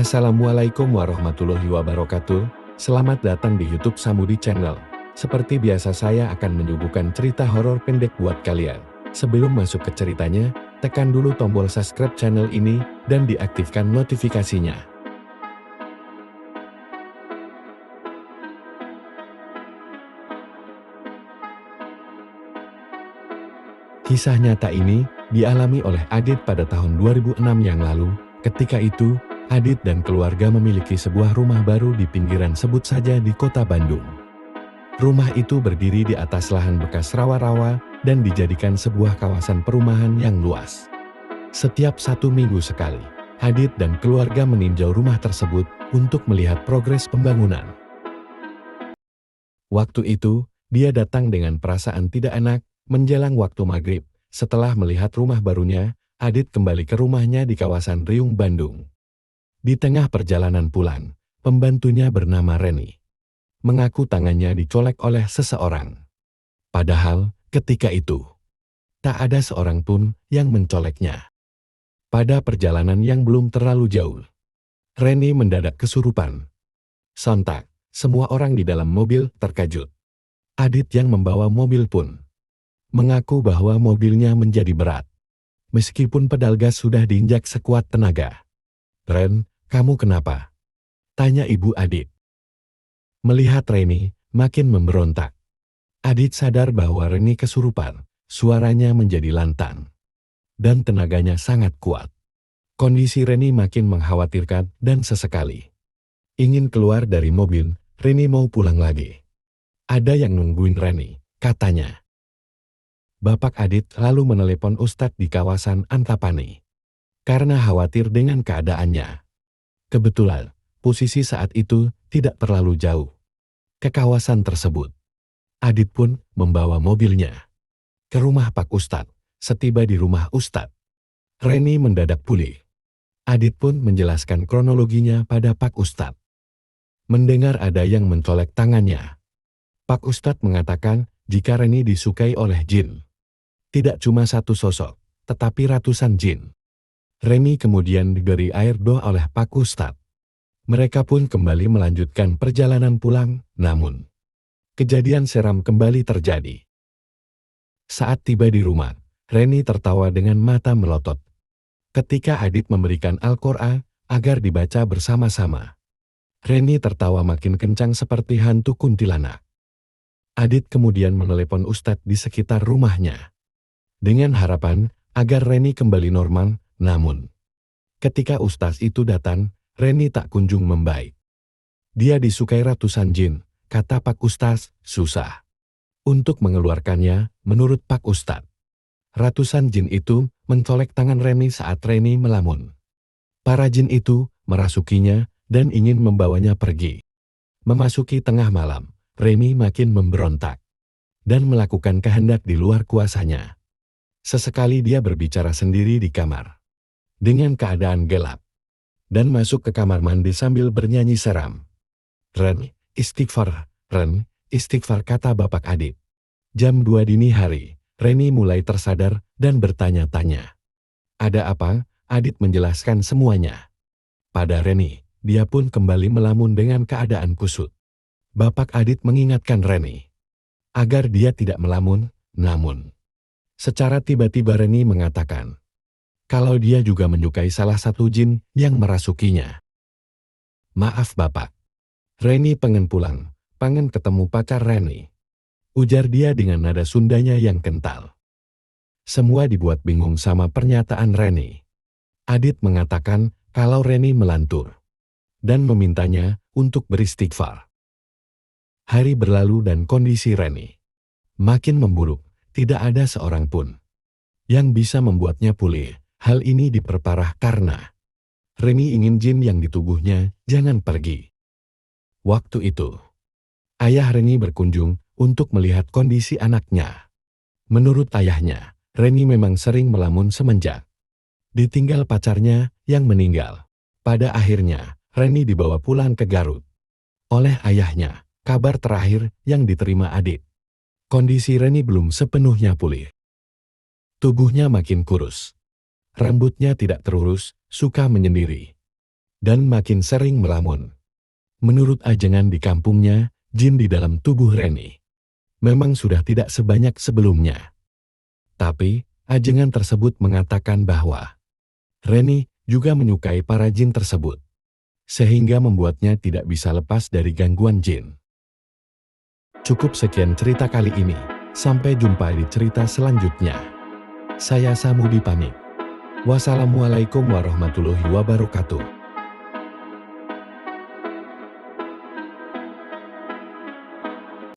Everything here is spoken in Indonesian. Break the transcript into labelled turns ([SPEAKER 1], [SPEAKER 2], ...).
[SPEAKER 1] Assalamualaikum warahmatullahi wabarakatuh. Selamat datang di YouTube Samudi Channel. Seperti biasa saya akan menyuguhkan cerita horor pendek buat kalian. Sebelum masuk ke ceritanya, tekan dulu tombol subscribe channel ini dan diaktifkan notifikasinya. Kisah nyata ini dialami oleh Adit pada tahun 2006 yang lalu. Ketika itu, Adit dan keluarga memiliki sebuah rumah baru di pinggiran sebut saja di kota Bandung. Rumah itu berdiri di atas lahan bekas rawa-rawa dan dijadikan sebuah kawasan perumahan yang luas. Setiap 1 minggu sekali, Adit dan keluarga meninjau rumah tersebut untuk melihat progres pembangunan. Waktu itu, dia datang dengan perasaan tidak enak menjelang waktu maghrib. Setelah melihat rumah barunya, Adit kembali ke rumahnya di kawasan Riung, Bandung. Di tengah perjalanan pulang, pembantunya bernama Reni mengaku tangannya dicolek oleh seseorang. Padahal, ketika itu, tak ada seorang pun yang mencoleknya. Pada perjalanan yang belum terlalu jauh, Reni mendadak kesurupan. Sontak, semua orang di dalam mobil terkejut. Adit yang membawa mobil pun mengaku bahwa mobilnya menjadi berat. Meskipun pedal gas sudah diinjak sekuat tenaga. "Ren, kamu kenapa?" tanya ibu Adit. Melihat Reni makin memberontak, Adit sadar bahwa Reni kesurupan, suaranya menjadi lantang, dan tenaganya sangat kuat. Kondisi Reni makin mengkhawatirkan dan sesekali ingin keluar dari mobil. Reni mau pulang lagi. "Ada yang nungguin Reni," katanya. Bapak Adit lalu menelepon Ustadz di kawasan Antapani karena khawatir dengan keadaannya. Kebetulan, posisi saat itu tidak terlalu jauh ke kawasan tersebut. Adit pun membawa mobilnya ke rumah Pak Ustadz. Setiba di rumah Ustadz, Reni mendadak pulih. Adit pun menjelaskan kronologinya pada Pak Ustadz. Mendengar ada yang mencolek tangannya, Pak Ustadz mengatakan jika Reni disukai oleh jin. Tidak cuma satu sosok, tetapi ratusan jin. Reni kemudian diberi air doa oleh Pak Ustadz. Mereka pun kembali melanjutkan perjalanan pulang, namun kejadian seram kembali terjadi. Saat tiba di rumah, Reni tertawa dengan mata melotot. Ketika Adit memberikan Al-Quran agar dibaca bersama-sama, Reni tertawa makin kencang seperti hantu kuntilanak. Adit kemudian menelepon Ustadz di sekitar rumahnya dengan harapan agar Reni kembali normal, namun ketika Ustadz itu datang, Reni tak kunjung membaik. "Dia disukai ratusan jin," kata Pak Ustadz. "Susah untuk mengeluarkannya," menurut Pak Ustadz. Ratusan jin itu mencolek tangan Reni saat Reni melamun. Para jin itu merasukinya dan ingin membawanya pergi. Memasuki tengah malam, Reni makin memberontak dan melakukan kehendak di luar kuasanya. Sesekali dia berbicara sendiri di kamar dengan keadaan gelap dan masuk ke kamar mandi sambil bernyanyi seram. "Ren, istighfar, Ren, istighfar," kata Bapak Adit. Jam 2 dini hari, Reni mulai tersadar dan bertanya-tanya. "Ada apa?" Adit menjelaskan semuanya pada Reni. Dia pun kembali melamun dengan keadaan kusut. Bapak Adit mengingatkan Reni agar dia tidak melamun, namun secara tiba-tiba Reni mengatakan kalau dia juga menyukai salah satu jin yang merasukinya. "Maaf Bapak, Reni pengen pulang, pengen ketemu pacar Reni," ujar dia dengan nada Sundanya yang kental. Semua dibuat bingung sama pernyataan Reni. Adit mengatakan kalau Reni melantur dan memintanya untuk beristighfar. Hari berlalu dan kondisi Reni makin memburuk. Tidak ada seorang pun yang bisa membuatnya pulih. Hal ini diperparah karena Reni ingin jin yang di tubuhnya jangan pergi. Waktu itu, ayah Reni berkunjung untuk melihat kondisi anaknya. Menurut ayahnya, Reni memang sering melamun semenjak ditinggal pacarnya yang meninggal. Pada akhirnya, Reni dibawa pulang ke Garut oleh ayahnya. Kabar terakhir yang diterima Adit, kondisi Reni belum sepenuhnya pulih. Tubuhnya makin kurus. Rambutnya tidak terurus, suka menyendiri. dan makin sering melamun. Menurut ajengan di kampungnya, jin di dalam tubuh Reni memang sudah tidak sebanyak sebelumnya. Tapi, ajengan tersebut mengatakan bahwa Reni juga menyukai para jin tersebut, sehingga membuatnya tidak bisa lepas dari gangguan jin. Cukup sekian cerita kali ini, sampai jumpa di cerita selanjutnya. Saya Samudi pamit. Wassalamualaikum warahmatullahi wabarakatuh.